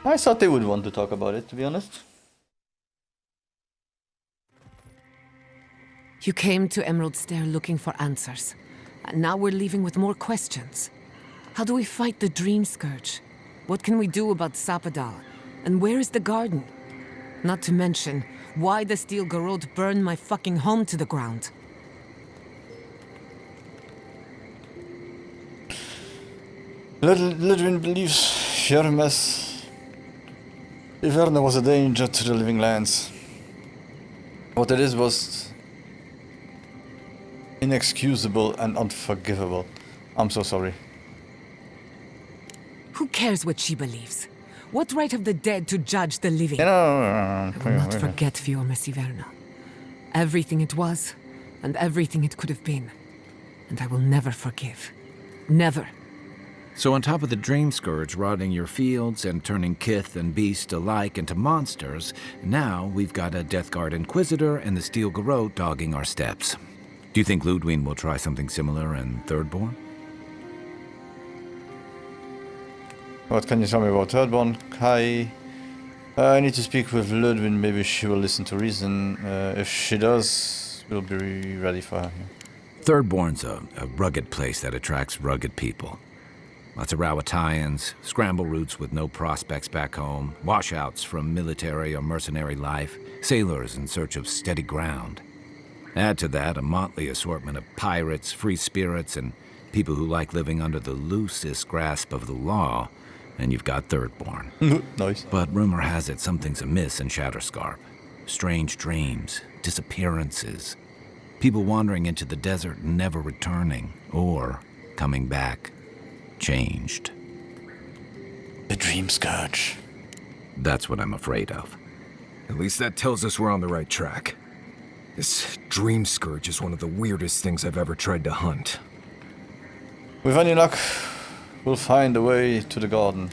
I thought they would want to talk about it, to be honest. You came to Emerald Stair looking for answers. And now we're leaving with more questions. How do we fight the Dream Scourge? What can we do about Sapadal? And where is the garden? Not to mention, why the Steel Garrote burned my fucking home to the ground. Lidwin believes Fjermes Iverna was a danger to the living lands. What it is was inexcusable and unforgivable. I'm so sorry. Who cares what she believes? What right have the dead to judge the living? I will not forget Fjermes Iverna. Everything it was, and everything it could have been. And I will never forgive. Never. So on top of the Dream Scourge rotting your fields and turning kith and beast alike into monsters, now we've got a Death Guard Inquisitor and the Steel Garrote dogging our steps. Do you think Ludwig will try something similar in Thirdborn? What can you tell me about Thirdborn? Kai? I need to speak with Ludwig. Maybe she will listen to reason. If she does, we'll be ready for her. Thirdborn's a rugged place that attracts rugged people. Lots of Rawatayans, scramble routes with no prospects back home, washouts from military or mercenary life, sailors in search of steady ground. Add to that a motley assortment of pirates, free spirits, and people who like living under the loosest grasp of the law, and you've got Thirdborn. Nice. But rumor has it something's amiss in Shatterscarp. Strange dreams, disappearances, people wandering into the desert and never returning, or coming back. Changed. The Dream Scourge. That's what I'm afraid of. At least that tells us we're on the right track. This Dream Scourge is one of the weirdest things I've ever tried to hunt. With any luck, we'll find a way to the garden.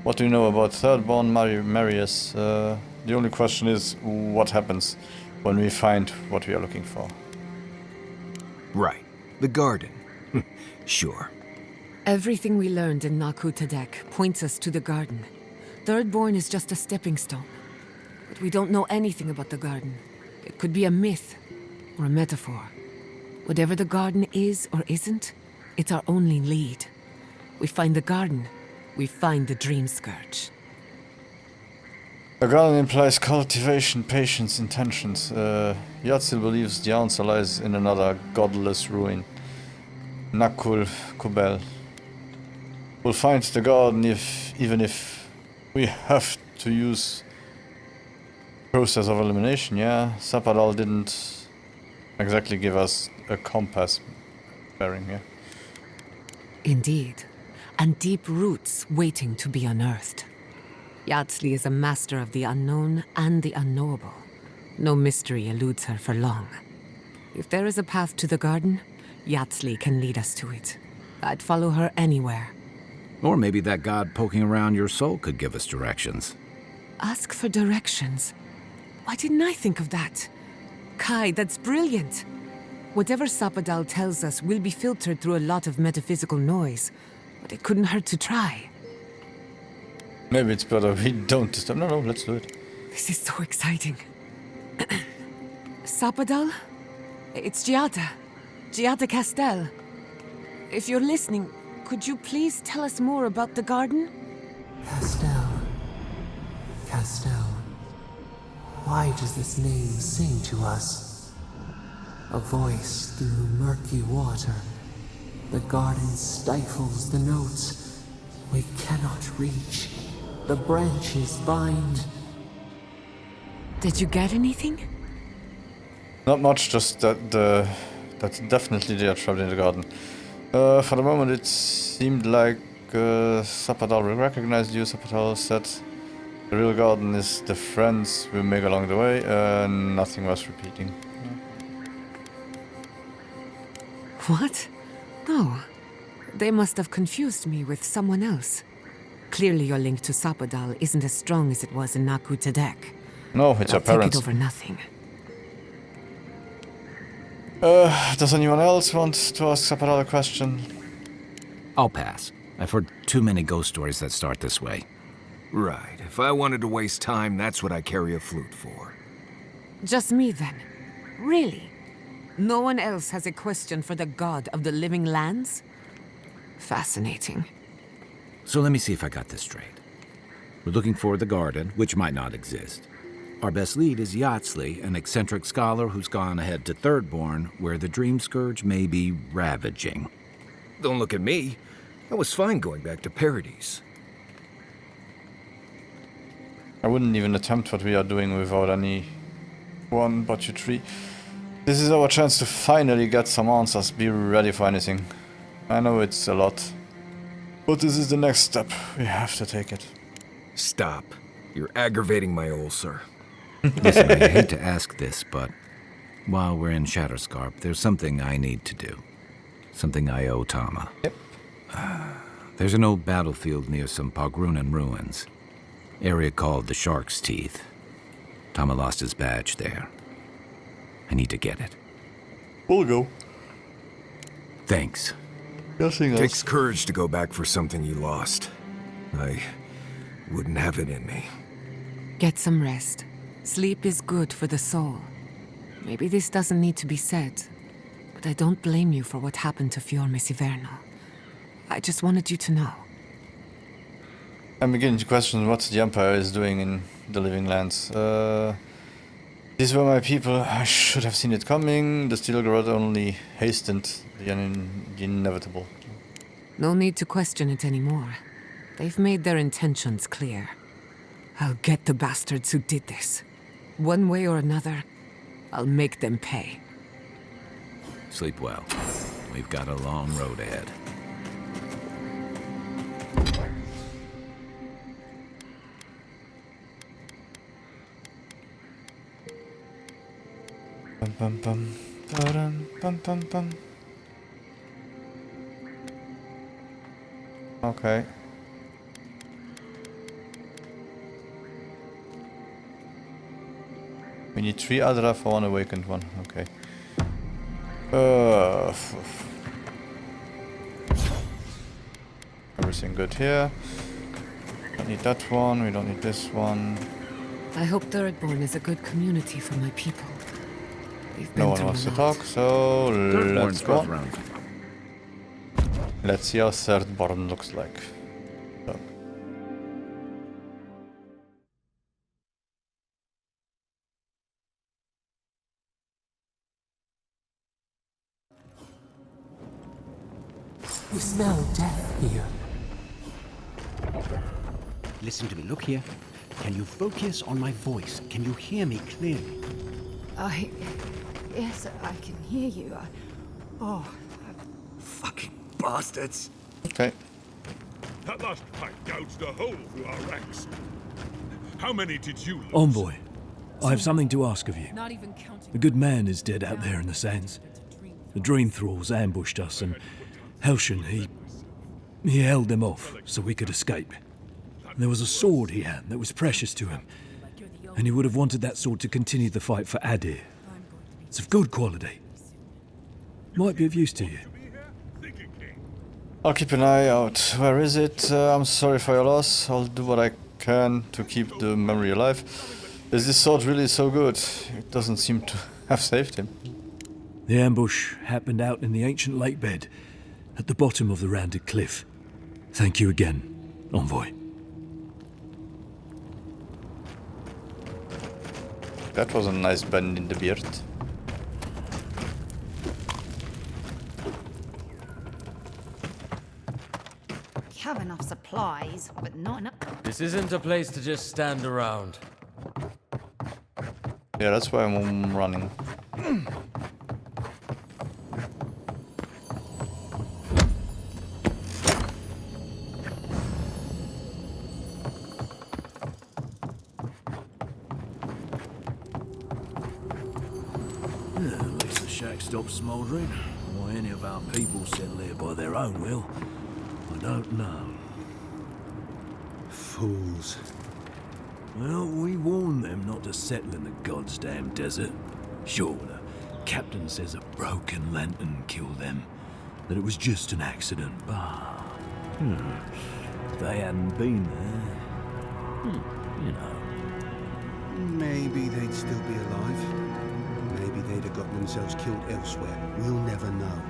What do you know about Thirdborn Marius? The only question is, what happens when we find what we are looking for? Right. The garden. Sure. Everything we learned in Naku Tadek points us to the garden. Thirdborn is just a stepping stone. But we don't know anything about the garden. It could be a myth, or a metaphor. Whatever the garden is or isn't, it's our only lead. We find the garden, we find the Dream Scourge. The garden implies cultivation, patience, intentions. Yatzil believes the answer lies in another godless ruin. Nakul Kubel. We'll find the garden even if we have to use process of elimination, yeah. Sapadal didn't exactly give us a compass bearing, yeah. Indeed. And deep roots waiting to be unearthed. Yatzli is a master of the unknown and the unknowable. No mystery eludes her for long. If there is a path to the garden, Yatzli can lead us to it. I'd follow her anywhere. Or maybe that god poking around your soul could give us directions. Ask for directions. Why didn't I think of that? Kai, that's brilliant. Whatever Sapadal tells us will be filtered through a lot of metaphysical noise, but it couldn't hurt to try. Maybe it's better we don't disturb. No, let's do it. This is so exciting. Sapadal? It's Giada Castel. If you're listening, could you please tell us more about the garden? Castel. Why does this name sing to us? A voice through murky water. The garden stifles the notes we cannot reach. The branches bind. Did you get anything? Not much, just that definitely they are trapped in the garden. For the moment it seemed like Sapadal recognized you. Sapadal said the real garden is the friends we make along the way, nothing was repeating. What? No. They must have confused me with someone else. Clearly your link to Sapadal isn't as strong as it was in Naku Tadek. No, it's your parents. Take it over nothing. Does anyone else want to ask Sapadal a question? I'll pass. I've heard too many ghost stories that start this way. Right. If I wanted to waste time, that's what I carry a flute for. Just me then? Really? No one else has a question for the god of the living lands? Fascinating. So let me see if I got this straight. We're looking for the garden, which might not exist. Our best lead is Yatsley, an eccentric scholar who's gone ahead to Thirdborn, where the Dream Scourge may be ravaging. Don't look at me. I was fine going back to Paradise. I wouldn't even attempt what we are doing without anyone but you three. This is our chance to finally get some answers. Be ready for anything. I know it's a lot, but this is the next step. We have to take it. Stop. You're aggravating my ulcer. Listen, I hate to ask this, but while we're in Shatterscarp, there's something I need to do. Something I owe Tama. Yep. There's an old battlefield near some Pogrunan ruins. Area called the Shark's Teeth. Tama lost his badge there. I need to get it. We'll go. Thanks. Nothing Takes else. courage to go back for something you lost. I wouldn't have it in me. Get some rest. Sleep is good for the soul. Maybe this doesn't need to be said, but I don't blame you for what happened to Fiorme Siverno. I just wanted you to know. I'm beginning to question what the Empire is doing in the Living Lands. These were my people. I should have seen it coming. The Steelgrad only hastened the inevitable. No need to question it anymore. They've made their intentions clear. I'll get the bastards who did this. One way or another, I'll make them pay. Sleep well. We've got a long road ahead. Bum bum bum. Ba-dum, bum bum bum. Okay. We need 3 Adra for 1 awakened one. Okay. Everything good here. Don't need that one. We don't need this one. I hope Thirdborn is a good community for my people. They've been No one through wants a to lot. talk, so let's go on. around. Let's see how Thirdborn looks like. So. You smell death here. Listen to me. Look here. Can you focus on my voice? Can you hear me clearly? Yes, I can hear you. Fucking bastards! Okay. That last fight gouged a hole through our ranks. How many did you lose? Envoy, I have something to ask of you. Not even counting. The good man is dead out there in the sands. The dream thralls ambushed us, and Helshin, he held them off so we could escape. There was a sword he had that was precious to him, and he would have wanted that sword to continue the fight for Adir. It's of good quality. Might be of use to you. I'll keep an eye out. Where is it? I'm sorry for your loss. I'll do what I can to keep the memory alive. Is this sword really so good? It doesn't seem to have saved him. The ambush happened out in the ancient lake bed, at the bottom of the rounded cliff. Thank you again, Envoy. That was a nice bend in the beard. We have enough supplies, but not enough. This isn't a place to just stand around. Yeah, that's why I'm running. At least the shack stopped smouldering. Why any of our people settle here by their own will, I don't know. Fools. Well, we warned them not to settle in the goddamn desert. Sure, the captain says a broken lantern killed them, that it was just an accident, but... if they hadn't been there, You know. Maybe they'd still be alive. Maybe they'd have gotten themselves killed elsewhere. We'll never know.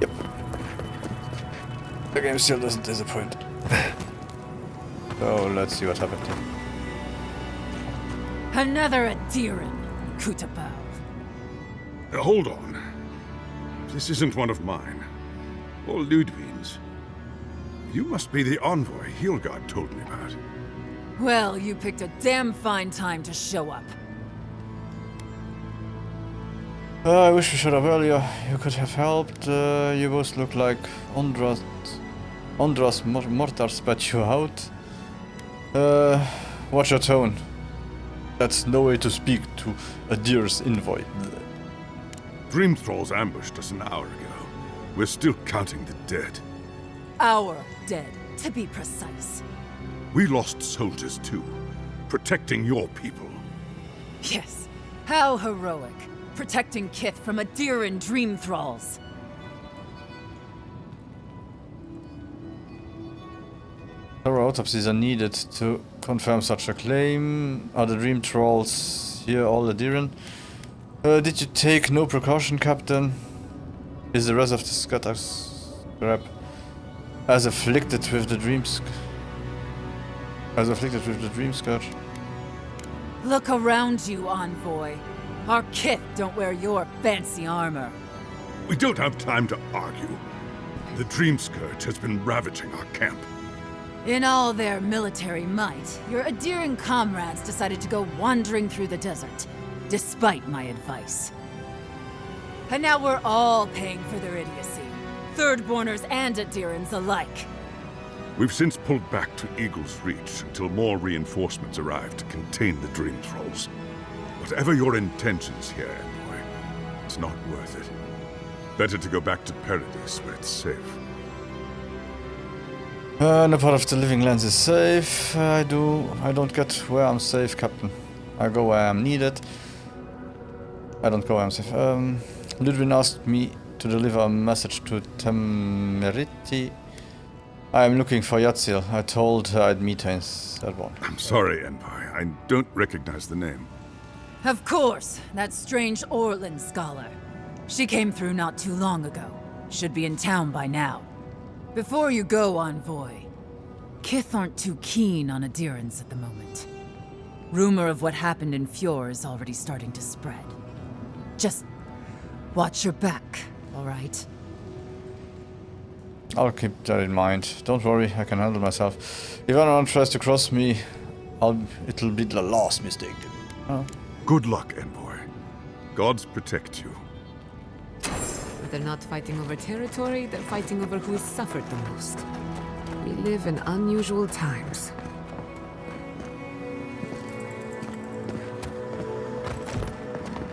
Yep. The game still doesn't disappoint. So let's see what happened here. Another Adiran, Kutabal. Hold on. This isn't one of mine. Or Ludwig's. You must be the envoy Hilgard told me about. Well, you picked a damn fine time to show up. I wish we showed up earlier. You could have helped. You both look like Ondra's mortar spat you out. Watch your tone. That's no way to speak to a dear's envoy. Dream Thralls ambushed us an hour ago. We're still counting the dead. Our dead, to be precise. We lost soldiers too, protecting your people. Yes, how heroic. Protecting Kith from Adiran dream thralls. Thorough autopsies are needed to confirm such a claim. Are the dream trolls here all Adiran? Did you take no precaution, Captain? Is the rest of the Shatterscarp as afflicted with the dream scourge? Look around you, envoy. Our Kith don't wear your fancy armor. We don't have time to argue. The Dream Scourge has been ravaging our camp. In all their military might, your Adiran comrades decided to go wandering through the desert, despite my advice. And now we're all paying for their idiocy. Thirdborners and Adirans alike. We've since pulled back to Eagle's Reach until more reinforcements arrive to contain the Dream Thralls. Whatever your intentions here, Envoy, it's not worth it. Better to go back to Paradise where it's safe. No part of the living lands is safe. I don't get where I'm safe, Captain. I go where I'm needed. I don't go where I'm safe. Ludwig asked me to deliver a message to Temerity. I'm looking for Yatzil. I told her I'd meet her in Sedborn. I'm sorry, Envoy. I don't recognize the name. Of course, that strange Orlin scholar. She came through not too long ago. Should be in town by now. Before you go, envoy, Kith aren't too keen on Adirans at the moment. Rumor of what happened in Fjord is already starting to spread. Just watch your back, all right? I'll keep that in mind. Don't worry, I can handle myself. If anyone tries to cross me, it'll be the last mistake. Oh. Good luck, Envoy. Gods protect you. But they're not fighting over territory, they're fighting over who has suffered the most. We live in unusual times.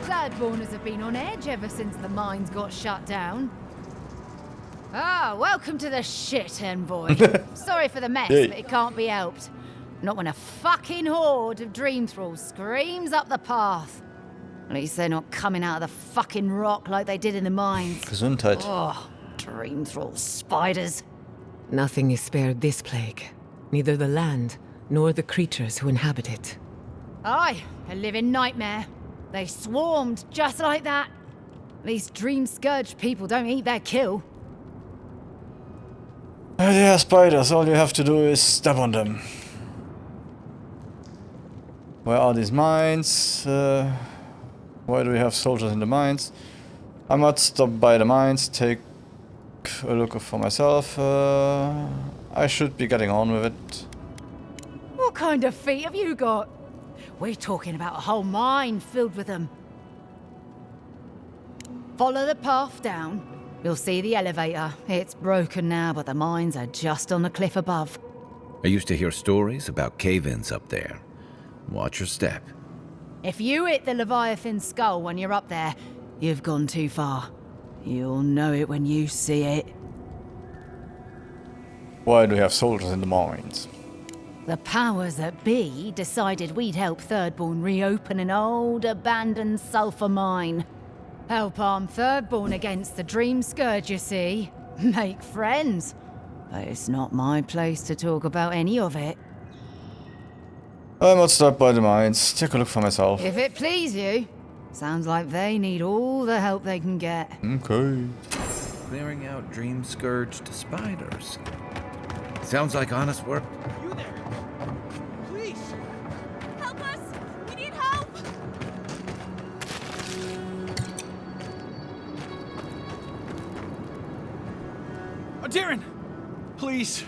Thirdborners have been on edge ever since the mines got shut down. Ah, welcome to the shit, Envoy. Sorry for the mess, Hey. but it can't be helped. Not when a fucking horde of dream thralls screams up the path. At least they're not coming out of the fucking rock like they did in the mines. Gesundheit. Oh, dream thrall spiders. Nothing is spared this plague. Neither the land, nor the creatures who inhabit it. Aye, a living nightmare. They swarmed just like that. These dream scourge people don't eat their kill. They are spiders, all you have to do is step on them. Where are these mines? Why do we have soldiers in the mines? I might stop by the mines, take a look for myself. I should be getting on with it. What kind of feet have you got? We're talking about a whole mine filled with them. Follow the path down. You'll see the elevator. It's broken now, but the mines are just on the cliff above. I used to hear stories about cave-ins up there. Watch your step. If you hit the Leviathan skull when you're up there, you've gone too far. You'll know it when you see it. Why do we have soldiers in the mines? The powers that be decided we'd help Thirdborn reopen an old, abandoned sulfur mine. Help arm Thirdborn against the Dream Scourge, you see. Make friends. But it's not my place to talk about any of it. I might stop by the mines, take a look for myself. If it please you. Sounds like they need all the help they can get. Okay. Clearing out Dream Scourged spiders. Sounds like honest work. You there? Please! Help us! We need help! Darren! Please!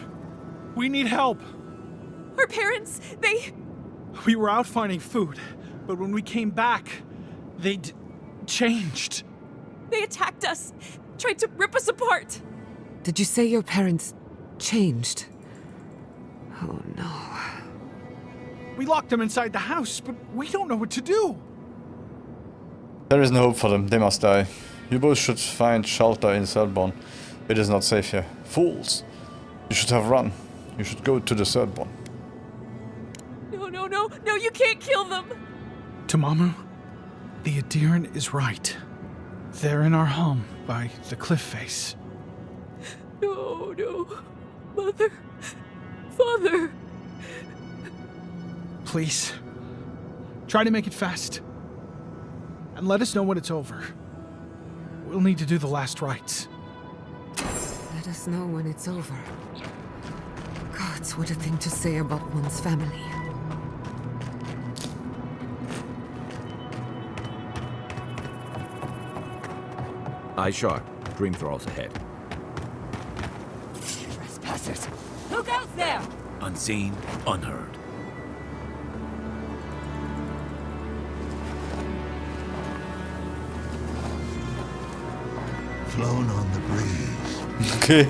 We need help! Our parents, they... We were out finding food, but when we came back, they'd changed. They attacked us, tried to rip us apart. Did you say your parents changed? Oh no. We locked them inside the house, but we don't know what to do. There is no hope for them, they must die. You both should find shelter in Thirdborn. It is not safe here. Fools! You should have run. You should go to the Thirdborn. No, you can't kill them! Tamamu, the Adiran is right. They're in our home by the cliff face. No. Mother. Father. Please. Try to make it fast. And let us know when it's over. We'll need to do the last rites. Let us know when it's over. Gods, what a thing to say about one's family. Eye sharp. Dream thralls ahead. Trespassers! Look out there! Unseen, unheard. Flown on the breeze. Okay.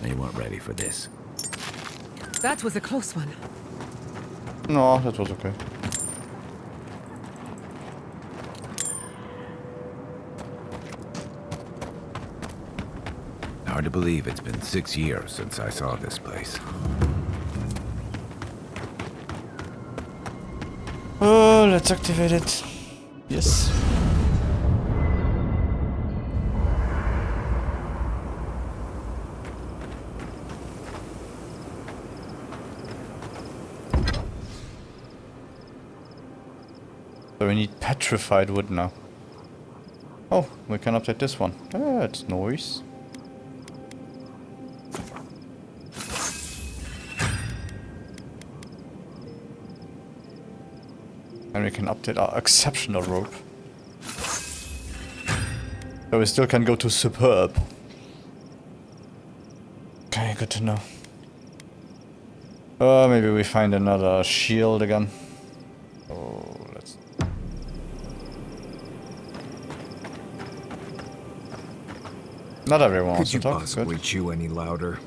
They weren't ready for this. That was a close one. No, that was okay. Hard to believe it's been 6 years since I saw this place. Oh, let's activate it. Yes. So we need petrified wood now. Oh, we can update this one. That's nice. And we can update our exceptional rope. So we still can go to superb. Okay, good to know. Maybe we find another shield again. Oh, let's... Not everyone wants Could to you talk. possibly Good. chew any louder?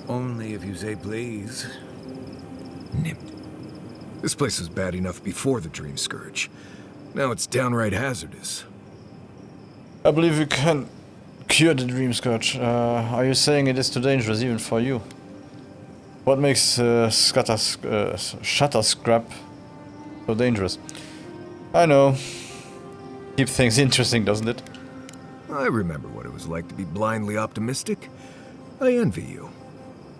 Only if you say please. Nip. This place was bad enough before the Dream Scourge. Now it's downright hazardous. I believe we can cure the Dream Scourge. Are you saying it is too dangerous even for you? What makes Shatterscarp so dangerous? I know. Keep things interesting, doesn't it? I remember what it was like to be blindly optimistic. I envy you.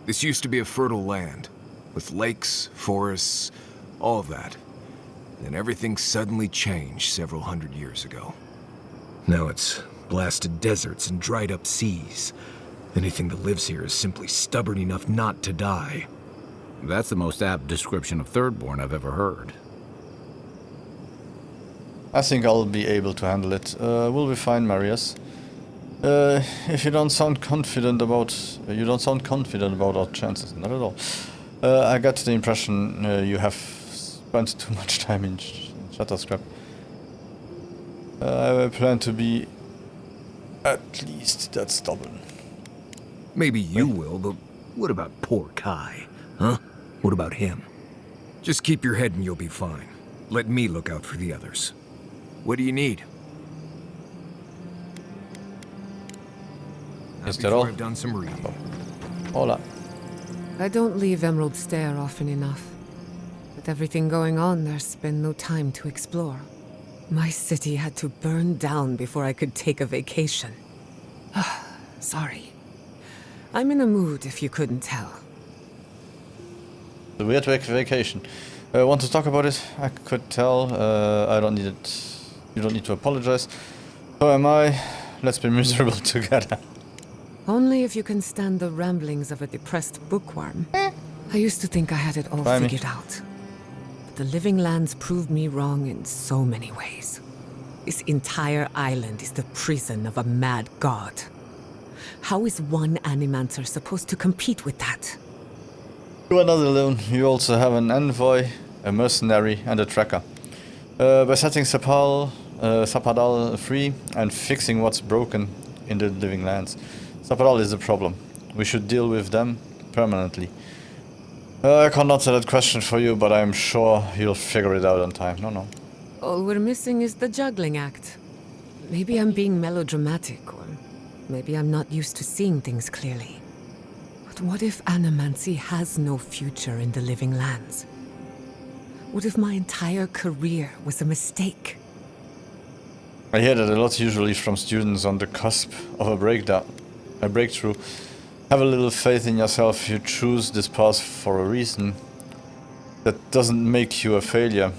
This used to be a fertile land, with lakes, forests, all of that. Then everything suddenly changed several hundred years ago. Now it's blasted deserts and dried up seas. Anything that lives here is simply stubborn enough not to die. That's the most apt description of Thirdborn I've ever heard. I think I'll be able to handle it. We'll be fine, Marius. If you don't sound confident about our chances, not at all. I got the impression you have spent too much time in Shatterscarp. I plan to be at least that stubborn. Maybe you will, but what about poor Kai? Huh? What about him? Just keep your head and you'll be fine. Let me look out for the others. What do you need? Is that all? I've done some reading. Hola. I don't leave Emerald Stair often enough. With everything going on, there's been no time to explore. My city had to burn down before I could take a vacation. Sorry. I'm in a mood, if you couldn't tell. The weird vacation. Want to talk about it? I could tell. I don't need it. You don't need to apologize. So am I. Let's be miserable together. Only if you can stand the ramblings of a depressed bookworm. I used to think I had it all figured out. But the Living Lands proved me wrong in so many ways. This entire island is the prison of a mad god. How is one Animancer supposed to compete with that? You are not alone. You also have an envoy, a mercenary, and a tracker. By setting Zapadal free and fixing what's broken in the Living Lands, Zapadal is the problem. We should deal with them permanently. I can't answer that question for you, but I'm sure you'll figure it out on time. No. All we're missing is the juggling act. Maybe I'm being melodramatic, or maybe I'm not used to seeing things clearly. But what if animancy has no future in the Living Lands? What if my entire career was a mistake? I hear that a lot, usually from students on the cusp of a breakthrough. Have a little faith in yourself. You choose this path for a reason. That doesn't make you a failure.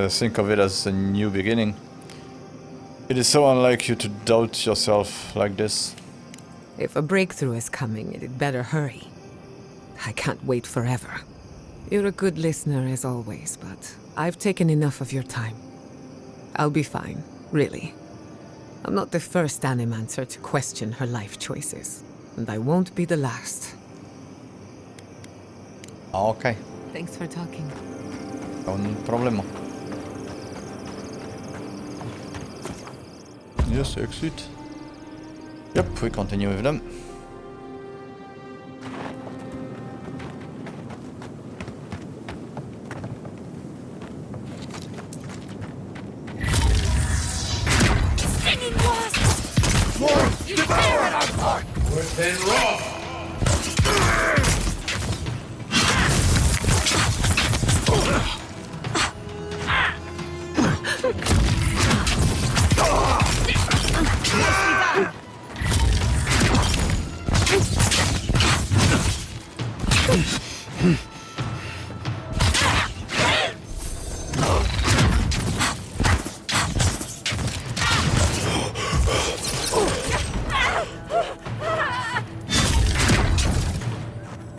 Think of it as a new beginning. It is so unlike you to doubt yourself like this. If a breakthrough is coming, it'd better hurry. I can't wait forever. You're a good listener as always, but I've taken enough of your time. I'll be fine, really. I'm not the first Animancer to question her life choices, and I won't be the last. Okay. Thanks for talking. No problemo. Yes, exit. Yep, we continue with them. Stinging wasp! More! Devour it, our part! Within raw!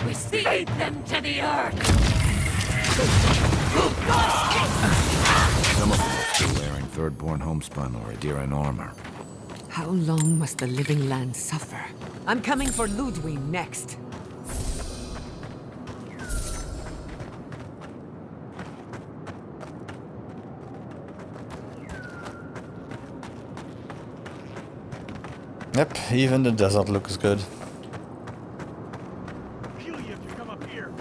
We speed them to the earth! Some of them are still wearing Thirdborn homespun or Adiran armor. How long must the Living Land suffer? I'm coming for Ludwig next. Yep, even the desert looks good. Kill you if you come up here!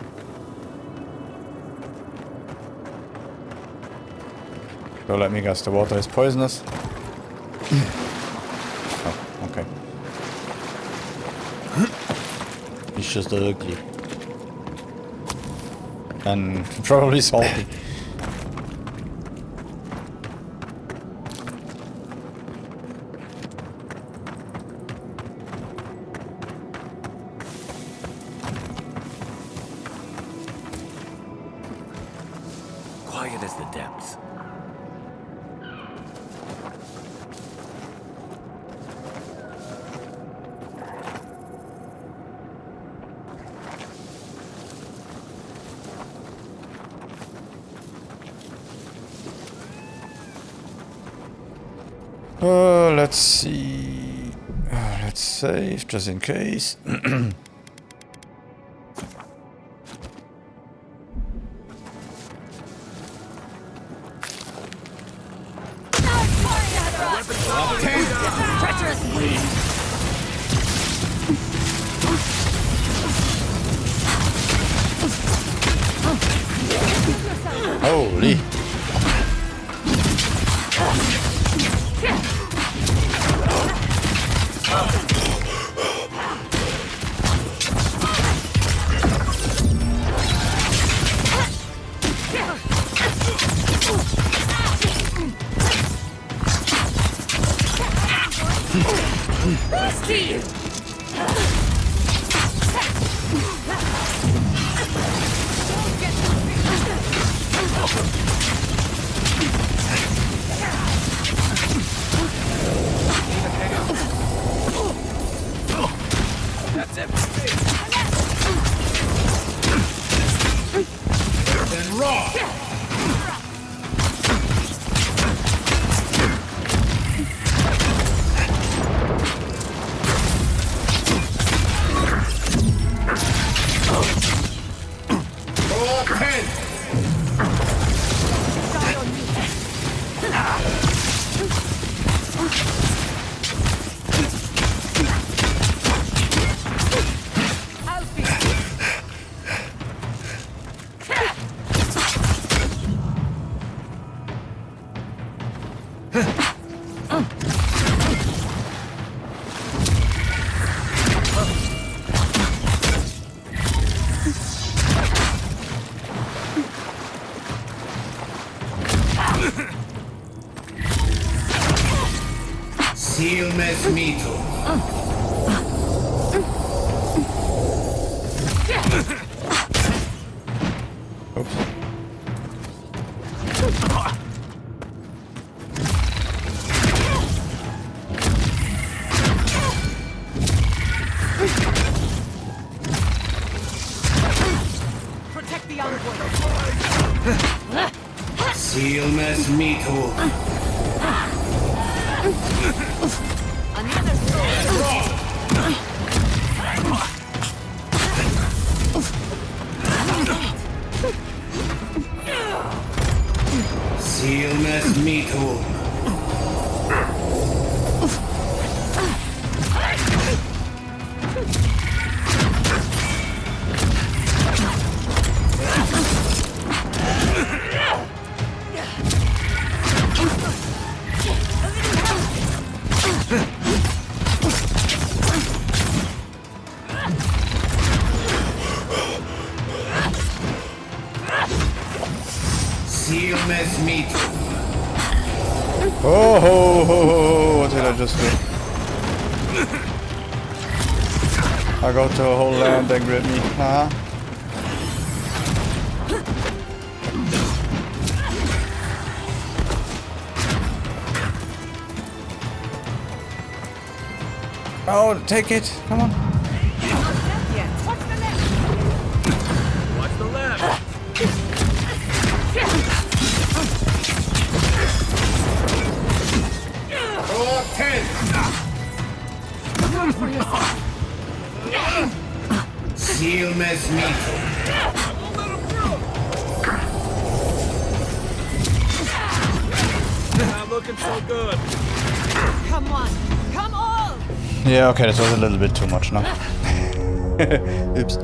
So let me guess, the water is poisonous. Oh, okay. It's just ugly. And probably salty. Quiet as the depths. Let's see. Let's save just in case. Holy. Silmes mito. Protect the envoy. Silmes mito. Another Silmes mito. Silmes mito. Oh, ho, ho, ho, what did I just do? I go to a whole land and grip me. Haha. Oh, take it. Come on. Watch the left. Roll 10. Silmes mito. Not looking so good. Come on. Come on. Yeah, okay, this was a little bit too much now. Oops.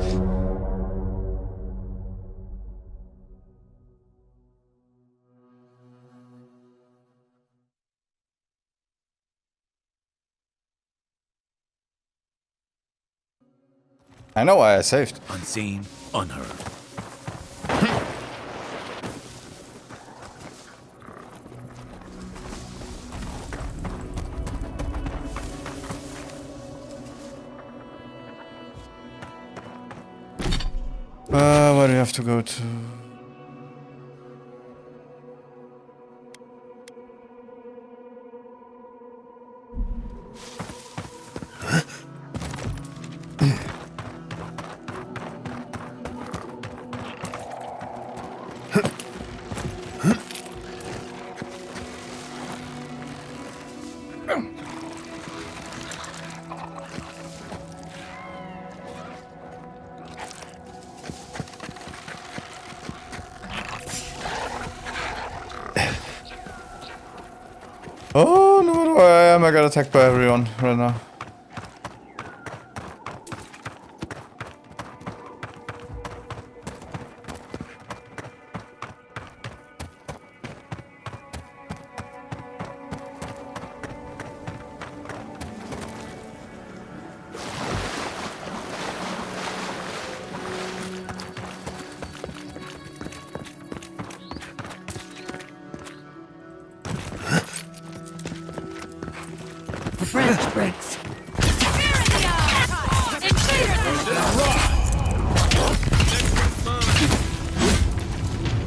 I know why I saved. Unseen, unheard. Where do we have to go to? Oh, no, I am. I got attacked by everyone right now. The branch breaks.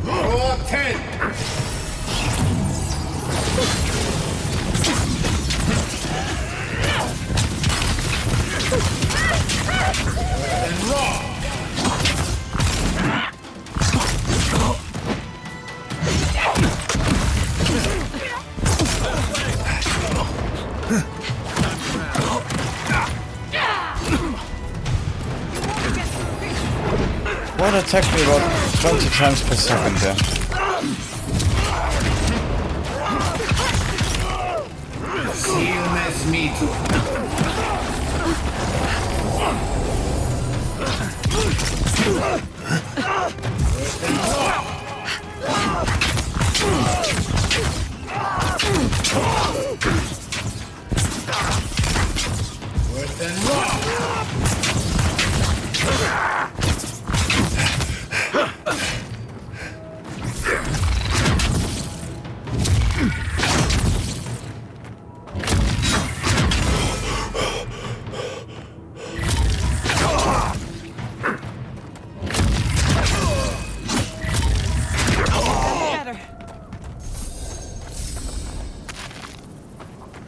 Roll up 10. And raw. What attacked me about 20 times per second there?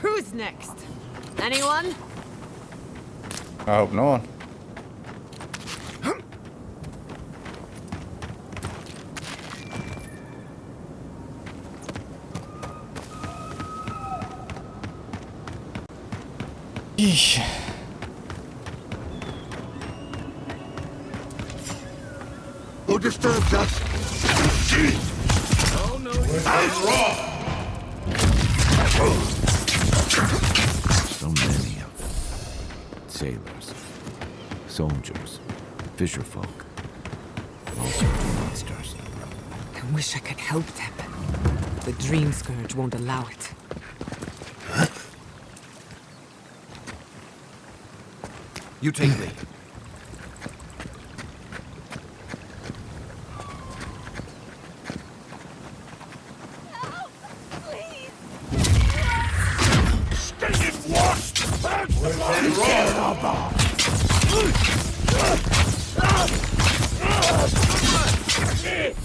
Who's next? Anyone? I hope no one. Eesh. Who disturbs us? Oh no, it's raw. So many of them. Sailors, soldiers, fisherfolk, all sorts of monsters. I wish I could help them. The Dream Scourge won't allow it. You take lead.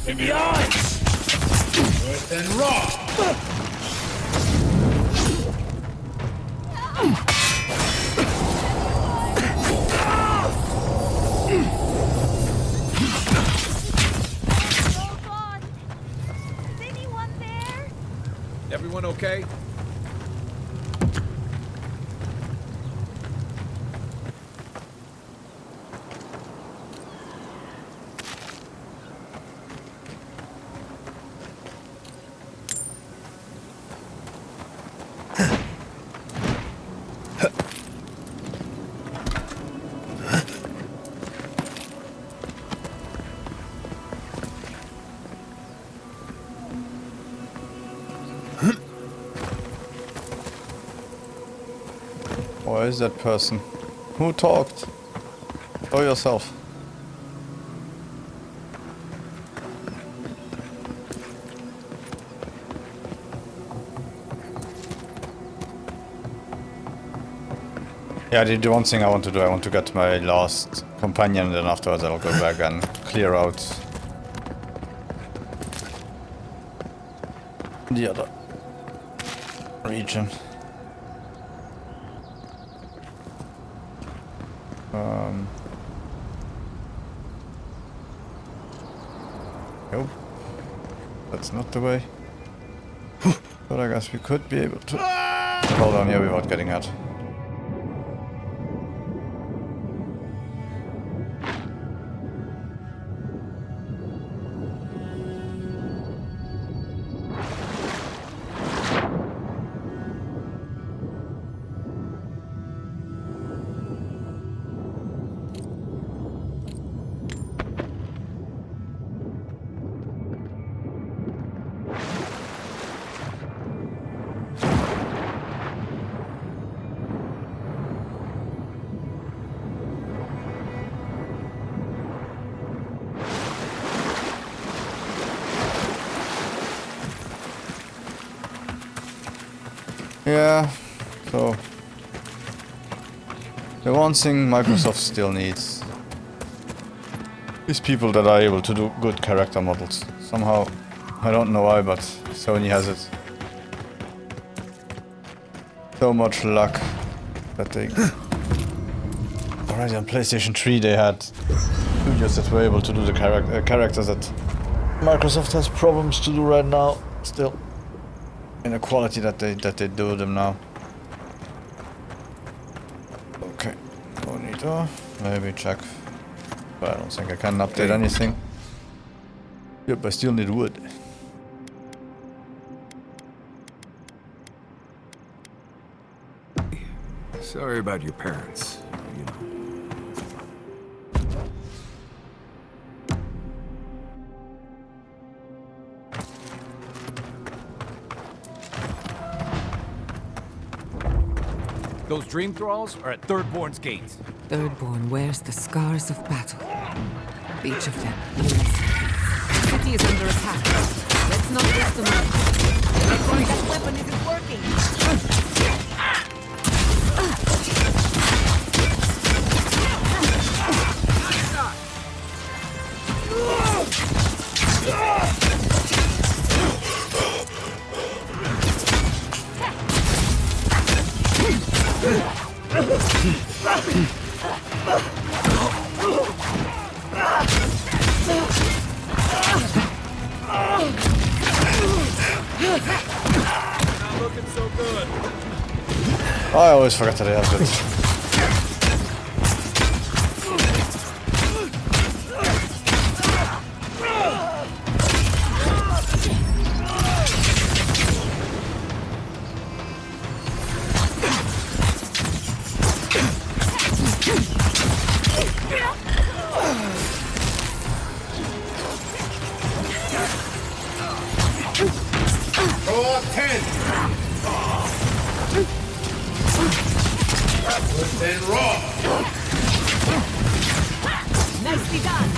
In the eyes! Worse than raw! Everyone okay? Where is that person? Who talked? Show yourself. Yeah, the one thing I want to do, I want to get my last companion, and then afterwards I'll go back and clear out the other region. Nope. That's not the way. But I guess we could be able to. Fall down here without getting hurt. Yeah, so the one thing Microsoft still needs is people that are able to do good character models. Somehow, I don't know why, but Sony has it. So much luck that they... Already on PlayStation 3 they had studios that were able to do the characters that Microsoft has problems to do right now, still. In the quality that they do them now. Okay, monitor. Maybe check. But I don't think I can update anything. Yep, I still need wood. Sorry about your parents. You know. Those dream thralls are at Thirdborn's gates. Thirdborn wears the scars of battle. Each of them a lesson. The city is under attack. Let's not waste the moment. That weapon isn't working. Not looking so good. I always forget that I have it. Nicely done.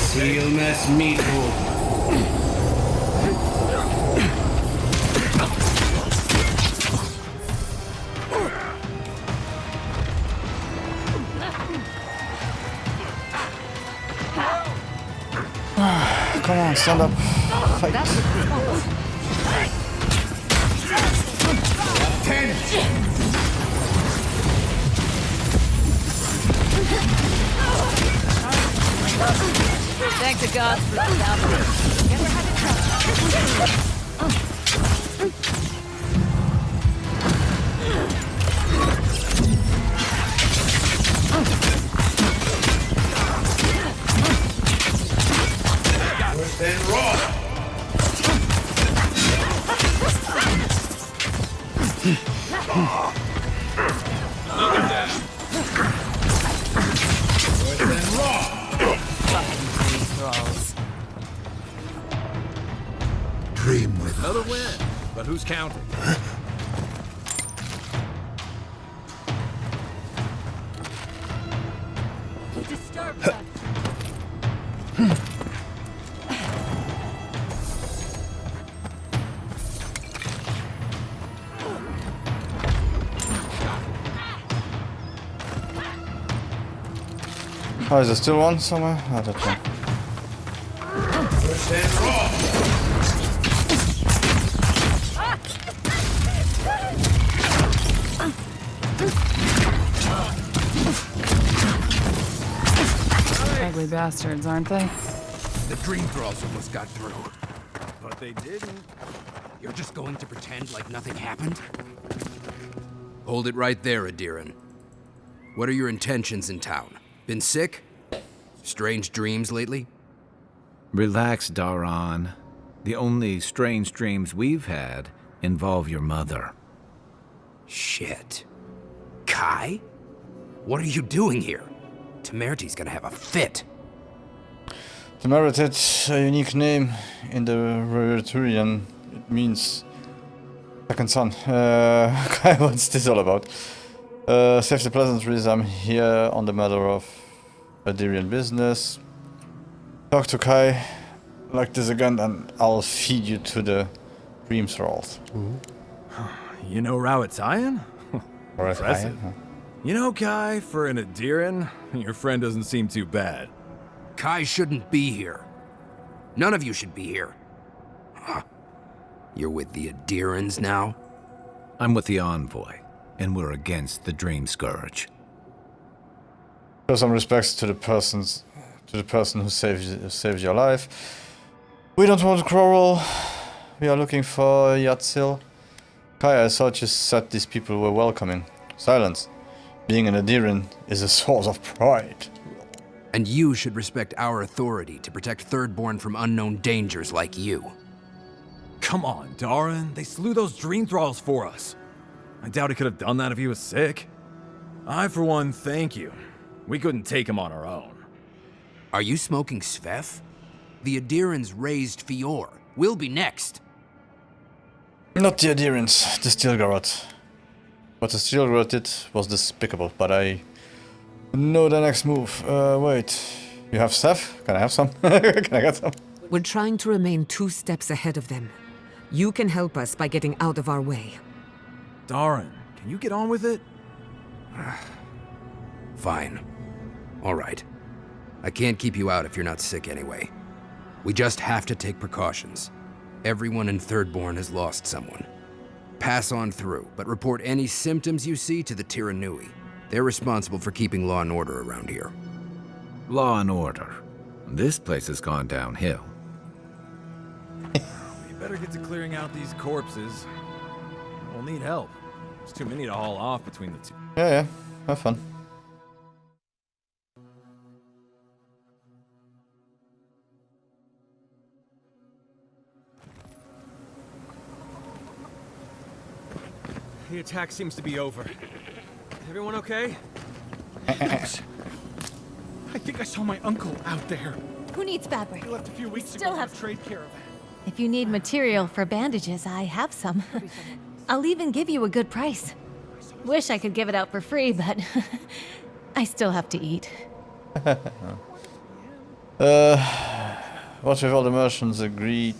Seal mess meatball. Come on, stand up. Fight. Thank the gods for the salvation. Never had it done. Then raw. Dream with Another us. win, but who's counting? Oh, is there still one somewhere? Oh, that one. Ugly bastards, aren't they? The dream thralls almost got through. But they didn't. You're just going to pretend like nothing happened? Hold it right there, Adiran. What are your intentions in town? Been sick? Strange dreams lately? Relax, Daran. The only strange dreams we've had involve your mother. Shit. Kai? What are you doing here? Temerty's gonna have a fit. Temerity, a unique name in the Roturian. It means second son. Kai, what's this all about? Save the pleasantries, I'm here on the matter of Adirian business. Talk to Kai like this again and I'll feed you to the dream thralls. You know Rawatayan? Impressive. You know, Kai, for an Adiran, your friend doesn't seem too bad. Kai shouldn't be here. None of you should be here. Huh. You're with the Adirans now? I'm with the Envoy, and we're against the Dream Scourge. Show some respects to the person who saved your life. We don't want to quarrel. We are looking for Yatzil. Kai, I thought you said these people were welcoming. Silence. Being an Adiran is a source of pride. And you should respect our authority to protect Thirdborn from unknown dangers like you. Come on, Daran. They slew those dream thralls for us. I doubt he could have done that if he was sick. I, for one, thank you. We couldn't take him on our own. Are you smoking Sveth? The Adirans raised Fior. We'll be next. Not the Adirans, the Stilgarrot. What the Stilgarrot did was despicable, but I know the next move. Wait. You have Steph? Can I have some? Can I get some? We're trying to remain 2 steps ahead of them. You can help us by getting out of our way. Daran, can you get on with it? Fine. All right. I can't keep you out if you're not sick anyway. We just have to take precautions. Everyone in Thirdborn has lost someone. Pass on through, but report any symptoms you see to the Tiranui. They're responsible for keeping law and order around here. Law and order. This place has gone downhill. We better get to clearing out these corpses. We'll need help. There's too many to haul off between the two. Yeah, have fun. The attack seems to be over. Everyone okay? I think I saw my uncle out there. Who needs fabric? He left a few weeks Still ago have with a trade caravan. If you need material for bandages, I have some. I'll even give you a good price. Wish I could give it out for free, but I still have to eat. What if all the merchants agreed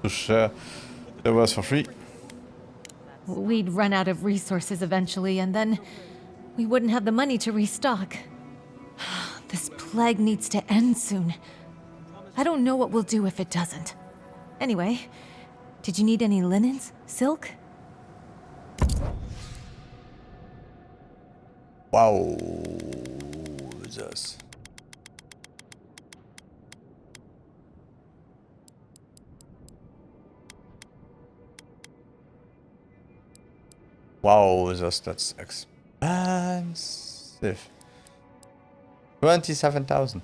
to share their wares for free? We'd run out of resources eventually, and then we wouldn't have the money to restock. This plague needs to end soon. I don't know what we'll do if it doesn't. Anyway, did you need any linens? Silk? Wow, this. Wow, that's expensive. 27,000.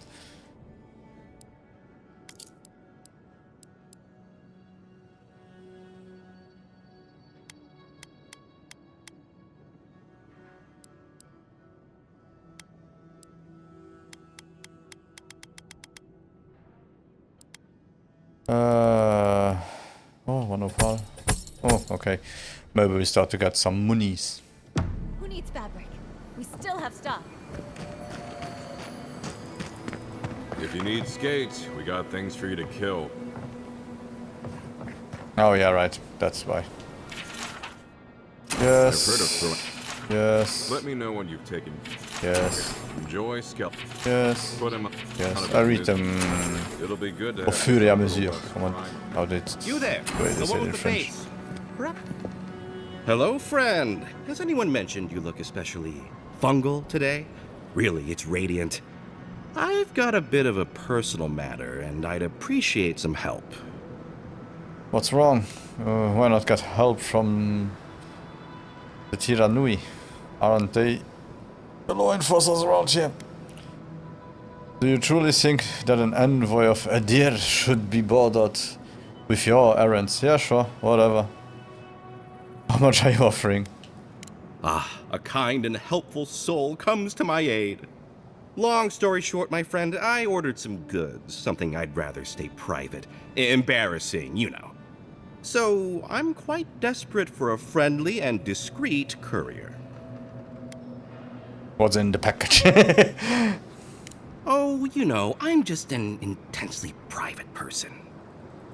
Oh, 105. Oh, okay. Maybe we start to get some monies. Who needs fabric? We still have stock. If you need skates, we got things for you to kill. Oh yeah, right. That's why. Yes. I've heard of throwing. Yes. Let me know when you've taken. Yes. Enjoy scalp. Yes. Put him. Yes. I read them. It'll be good to Au fur et à mesure. How did you there? The one with the French. face. Hello, friend. Has anyone mentioned you look especially fungal today? Really, it's radiant. I've got a bit of a personal matter, and I'd appreciate some help. What's wrong? Why not get help from the Tiranui? Aren't they the law enforcers around here? Do you truly think that an envoy of Adir should be bothered with your errands? Yeah, sure, whatever. How much are you offering? Ah, a kind and helpful soul comes to my aid. Long story short, my friend, I ordered some goods, something I'd rather stay private. Embarrassing, you know. So, I'm quite desperate for a friendly and discreet courier. What's in the package? Oh, you know, I'm just an intensely private person.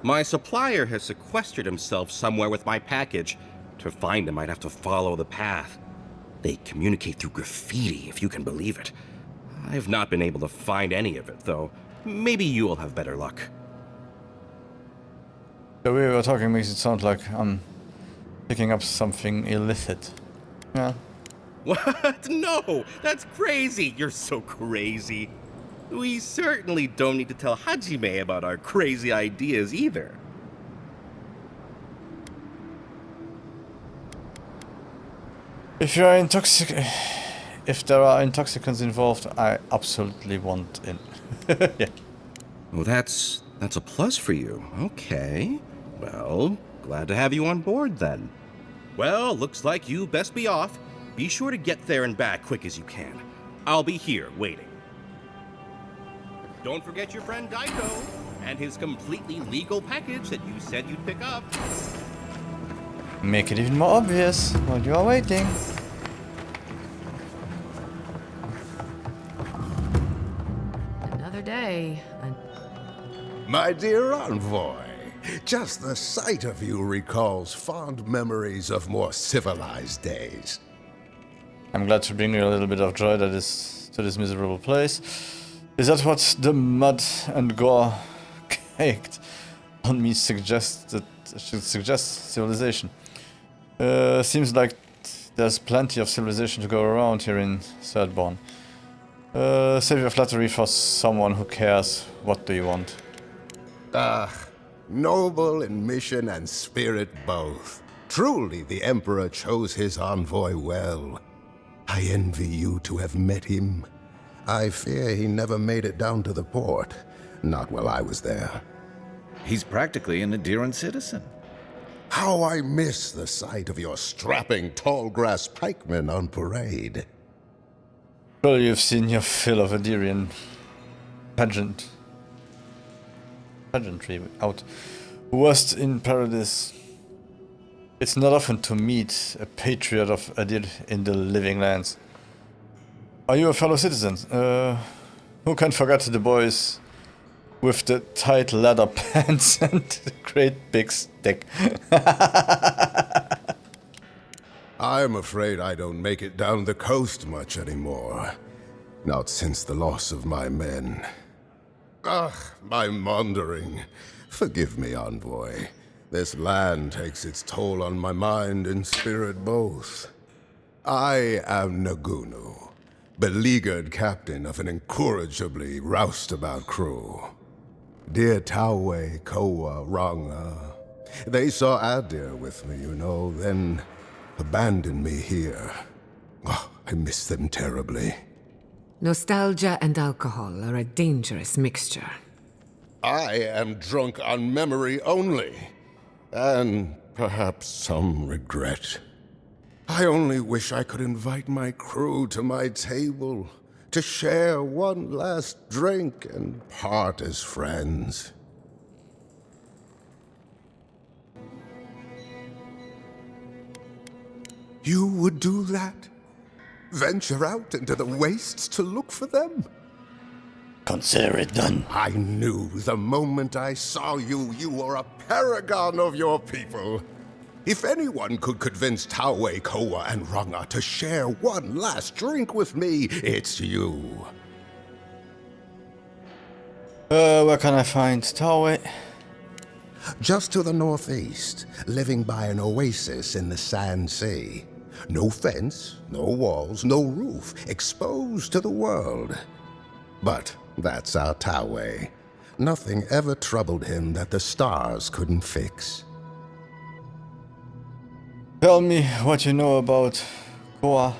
My supplier has sequestered himself somewhere with my package. To find him, I'd have to follow the path. They communicate through graffiti, if you can believe it. I've not been able to find any of it, though. Maybe you'll have better luck. The way we're talking makes it sound like I'm picking up something illicit. Yeah. What? No! That's crazy! You're so crazy. We certainly don't need to tell Hajime about our crazy ideas either. If there are intoxicants involved, I absolutely want in. Yeah. Well, that's a plus for you. Okay. Well, glad to have you on board then. Well, looks like you best be off. Be sure to get there and back quick as you can. I'll be here waiting. Don't forget your friend Daiko and his completely legal package that you said you'd pick up. Make it even more obvious while you are waiting. Another day. My dear envoy, just the sight of you recalls fond memories of more civilized days. I'm glad to bring you a little bit of joy to this miserable place. Is that what the mud and gore caked on me suggests civilization? Seems like there's plenty of civilization to go around here in Thirdborn. Save your flattery for someone who cares. What do you want? Ah, noble in mission and spirit both. Truly the Emperor chose his envoy well. I envy you to have met him. I fear he never made it down to the port. Not while I was there. He's practically an Adiran citizen. How I miss the sight of your strapping tall-grass pikemen on parade. Well, you've seen your fill of Adirian pageantry out west in Paradise. It's not often to meet a patriot of Adir in the living lands. Are you a fellow citizen? Who can forget the boys with the tight leather pants and the great big stick. I'm afraid I don't make it down the coast much anymore. Not since the loss of my men. Ugh, my maundering. Forgive me, Envoy. This land takes its toll on my mind and spirit both. I am Nagunu, beleaguered captain of an incorrigibly roustabout crew. Dear Taue, Koa, Ranga, they saw Adir with me, you know, then abandoned me here. Oh, I miss them terribly. Nostalgia and alcohol are a dangerous mixture. I am drunk on memory only, and perhaps some regret. I only wish I could invite my crew to my table, to share one last drink and part as friends. You would do that? Venture out into the wastes to look for them? Consider it done. I knew the moment I saw you, you were a paragon of your people. If anyone could convince Taue, Koa, and Ranga to share one last drink with me, it's you. Where can I find Taue? Just to the northeast, living by an oasis in the Sand Sea. No fence, no walls, no roof, exposed to the world. But that's our Taue. Nothing ever troubled him that the stars couldn't fix. Tell me what you know about Koa.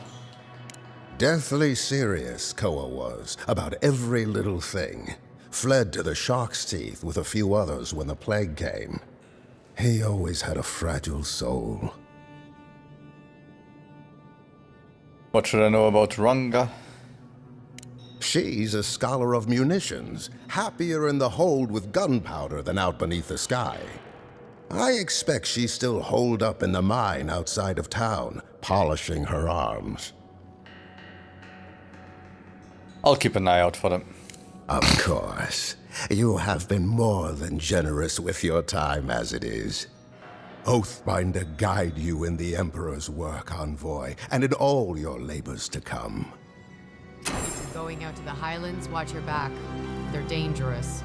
Deathly serious, Koa was, about every little thing. Fled to the shark's teeth with a few others when the plague came. He always had a fragile soul. What should I know about Ranga? She's a scholar of munitions, happier in the hold with gunpowder than out beneath the sky. I expect she's still holed up in the mine outside of town, polishing her arms. I'll keep an eye out for them. Of course. You have been more than generous with your time as it is. Oathbinder guide you in the Emperor's work, Envoy, and in all your labors to come. Going out to the Highlands, watch your back. They're dangerous.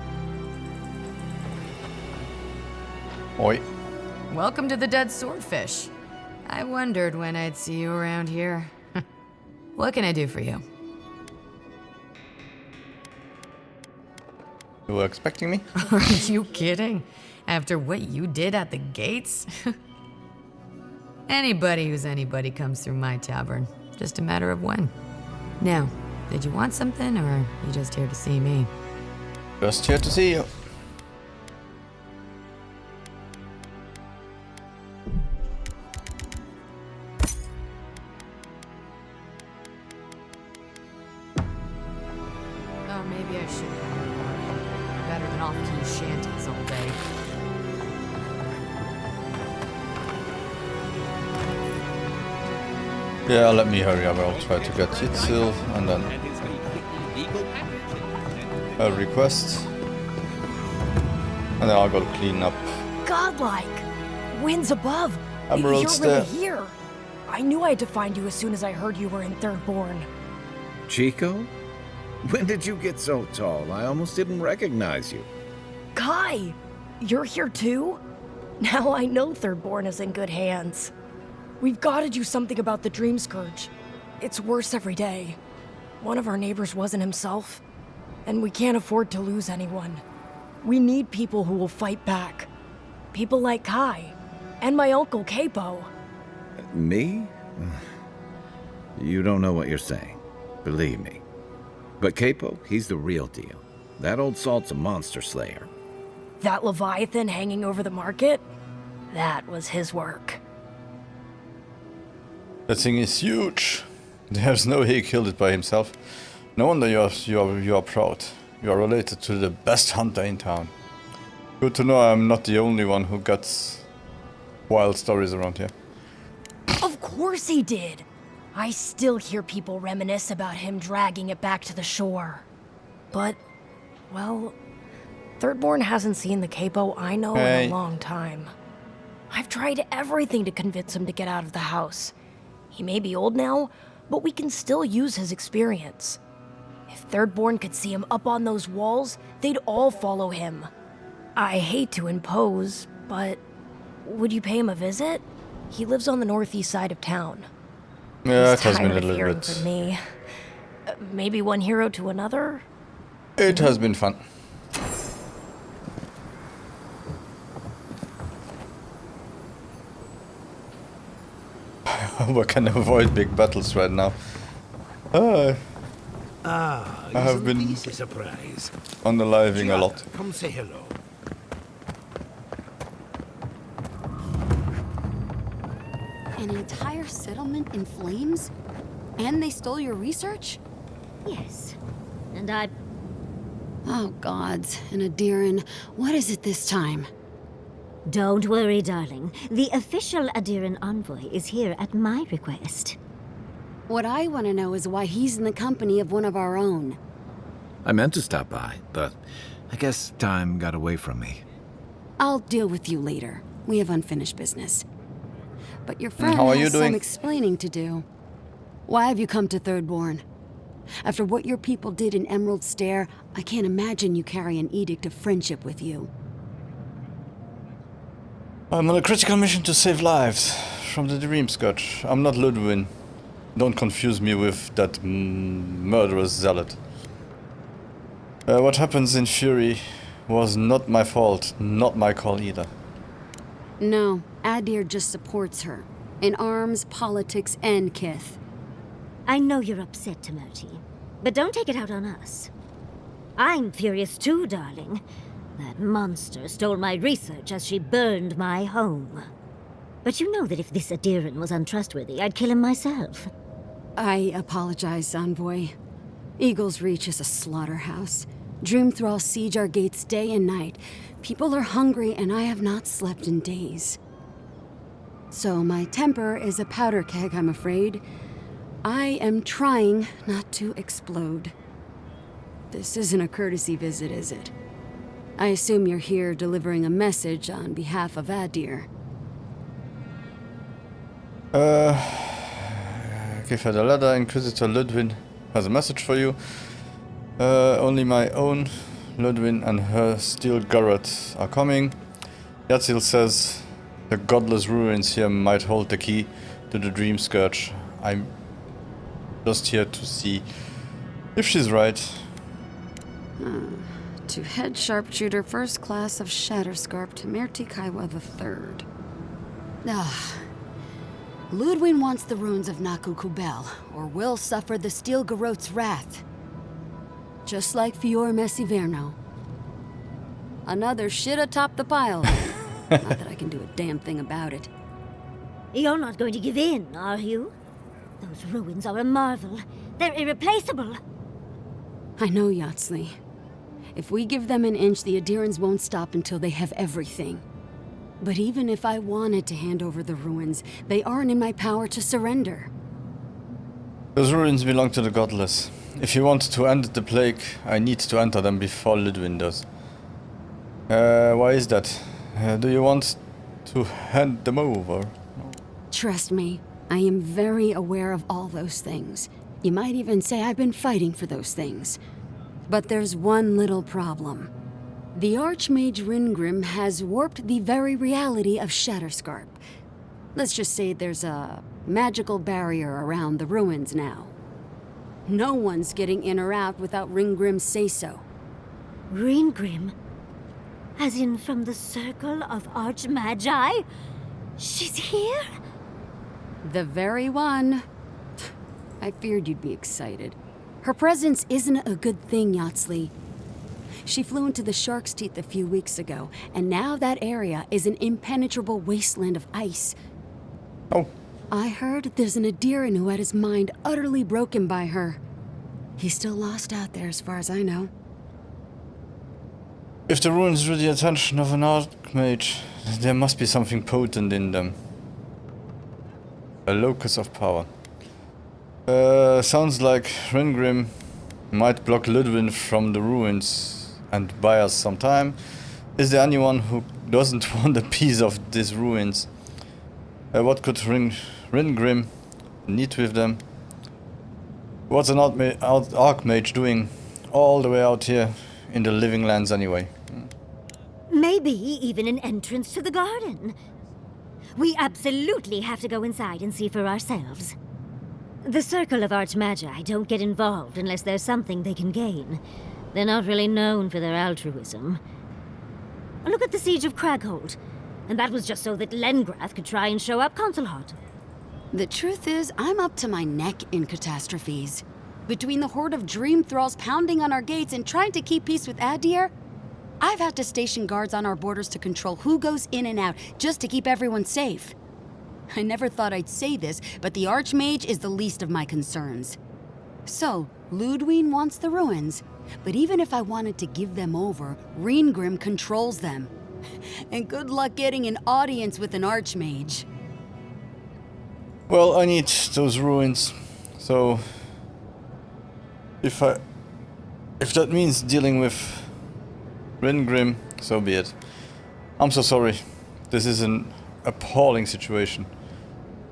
Oi. Welcome to the Dead Swordfish. I wondered when I'd see you around here. What can I do for you? You were expecting me? Are you kidding? After what you did at the gates? Anybody who's anybody comes through my tavern. Just a matter of when. Now, did you want something, or are you just here to see me? Just here to see you. Oh, maybe I should have. Better than off-key shanties all day. Yeah, let me hurry up. I'll try to get Yitzel and then a request. And then I'll go clean up. Godlike! Winds above! Emerald's You're really there. here! I knew I had to find you as soon as I heard you were in Thirdborn. Chico? When did you get so tall? I almost didn't recognize you. Kai! You're here too? Now I know Thirdborn is in good hands. We've got to do something about the Dream Scourge. It's worse every day. One of our neighbors wasn't himself, and we can't afford to lose anyone. We need people who will fight back. People like Kai, and my uncle Capo. Me? You don't know what you're saying. Believe me. But Capo, he's the real deal. That old salt's a monster slayer. That Leviathan hanging over the market? That was his work. That thing is huge. There's no way he killed it by himself. No wonder you are proud. You are related to the best hunter in town. Good to know I'm not the only one who gets wild stories around here. Of course he did. I still hear people reminisce about him dragging it back to the shore. But, well, Thirdborn hasn't seen the capo I know in Hey. a long time. I've tried everything to convince him to get out of the house. He may be old now, but we can still use his experience. If Thirdborn could see him up on those walls, they'd all follow him. I hate to impose, but would you pay him a visit? He lives on the northeast side of town. Yeah, He's it has been a tired of little hearing bit. from me. Maybe one hero to another? It has been fun. We can avoid big battles right now. I have been surprise. unaliving a lot. Come say hello. An entire settlement in flames? And they stole your research? Yes. And I... Oh, gods. And Adiran, what is it this time? Don't worry, darling. The official Adiran envoy is here at my request. What I want to know is why he's in the company of one of our own. I meant to stop by, but I guess time got away from me. I'll deal with you later. We have unfinished business. But your friend how are you has doing? some explaining to do. Why have you come to Thirdborn? After what your people did in Emerald Stair, I can't imagine you carry an edict of friendship with you. I'm on a critical mission to save lives from the Dream Scourge. I'm not Ludwin. Don't confuse me with that murderous zealot. What happens in Fury was not my fault, not my call either. No, Adir just supports her. In arms, politics, and Kith. I know you're upset, Timoti, but don't take it out on us. I'm furious too, darling. That monster stole my research as she burned my home. But you know that if this Adiran was untrustworthy, I'd kill him myself. I apologize, Envoy. Eagle's Reach is a slaughterhouse. Dreamthralls siege our gates day and night. People are hungry, and I have not slept in days. So my temper is a powder keg, I'm afraid. I am trying not to explode. This isn't a courtesy visit, is it? I assume you're here delivering a message on behalf of Adir. Give her the letter. Inquisitor Ludwin has a message for you. Only my own Ludwin and her steel Garrett are coming. Yatzil says the godless ruins here might hold the key to the Dream Scourge. I'm just here to see if she's right. To head sharpshooter first class of Shatterscarp Tamirti Kaiwa III. Ludwin wants the ruins of Naku Kubel, or will suffer the Steel Garot's wrath. Just like Fior Messiverno. Another shit atop the pile. Not that I can do a damn thing about it. You're not going to give in, are you? Those ruins are a marvel. They're irreplaceable. I know, Yatsli. If we give them an inch, the Adirans won't stop until they have everything. But even if I wanted to hand over the ruins, they aren't in my power to surrender. Those ruins belong to the godless. If you want to end the plague, I need to enter them before Ludwin does. Why is that? Do you want to hand them over? Trust me, I am very aware of all those things. You might even say I've been fighting for those things. But there's one little problem. The Archmage Ringrim has warped the very reality of Shatterscarp. Let's just say there's a magical barrier around the ruins now. No one's getting in or out without Ringgrim's say-so. Ringgrim? As in from the Circle of Archmagi? She's here? The very one. I feared you'd be excited. Her presence isn't a good thing, Yatsli. She flew into the Shark's Teeth a few weeks ago, and now that area is an impenetrable wasteland of ice. Oh. I heard there's an Adiran who had his mind utterly broken by her. He's still lost out there as far as I know. If the ruins drew the attention of an Archmage, there must be something potent in them. A locus of power. Sounds like Ringrim might block Ludwin from the ruins and buy us some time. Is there anyone who doesn't want a piece of these ruins? What could Ringrim need with them? What's an Archmage doing all the way out here in the Living Lands anyway? Maybe even an entrance to the garden. We absolutely have to go inside and see for ourselves. The Circle of Archmagi don't get involved unless there's something they can gain. They're not really known for their altruism. Look at the Siege of Craghold. And that was just so that Lengrath could try and show up Consulhot. The truth is, I'm up to my neck in catastrophes. Between the horde of dream thralls pounding on our gates and trying to keep peace with Adir, I've had to station guards on our borders to control who goes in and out, just to keep everyone safe. I never thought I'd say this, but the Archmage is the least of my concerns. So, Ludwine wants the ruins, but even if I wanted to give them over, Reengrim controls them. And good luck getting an audience with an Archmage. Well, I need those ruins, so if that means dealing with Ringrim, so be it. I'm so sorry. This is an appalling situation.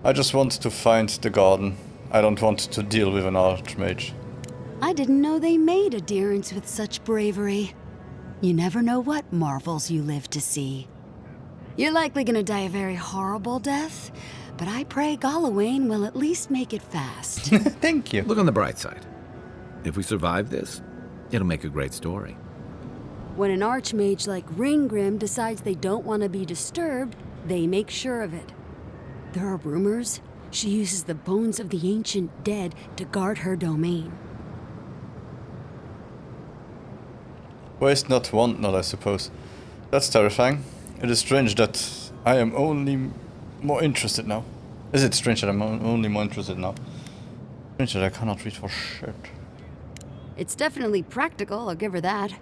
I just want to find the garden. I don't want to deal with an Archmage. I didn't know they made adherents with such bravery. You never know what marvels you live to see. You're likely gonna die a very horrible death, but I pray Galawain will at least make it fast. Thank you. Look on the bright side. If we survive this, it'll make a great story. When an Archmage like Ringgrim decides they don't want to be disturbed, they make sure of it. There are rumors she uses the bones of the ancient dead to guard her domain. Waste not, want not, I suppose. That's terrifying. It is strange that I am only more interested now. Is it strange that I'm only more interested now? Strange that I cannot read for shit. It's definitely practical, I'll give her that.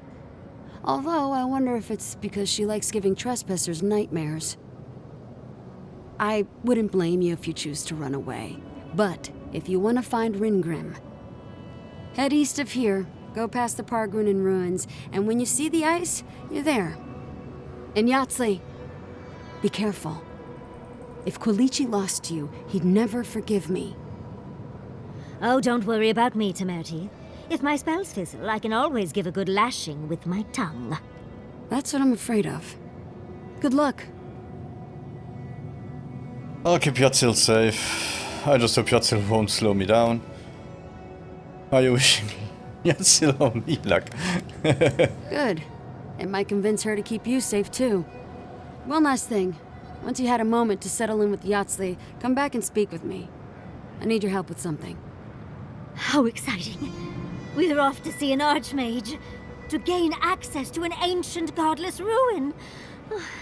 Although, I wonder if it's because she likes giving trespassers nightmares. I wouldn't blame you if you choose to run away. But, if you want to find Ringrim, head east of here, go past the Pargrunin ruins, and when you see the ice, you're there. And Yatsli, be careful. If Quilichi lost you, he'd never forgive me. Oh, don't worry about me, Temerti. If my spells fizzle, I can always give a good lashing with my tongue. That's what I'm afraid of. Good luck. I'll keep Yatzil safe. I just hope Yatzil won't slow me down. Are you wishing Yatzil on me luck? Good. It might convince her to keep you safe, too. One last thing. Once you had a moment to settle in with Yatsli, come back and speak with me. I need your help with something. How exciting. We're off to see an Archmage. To gain access to an ancient godless ruin.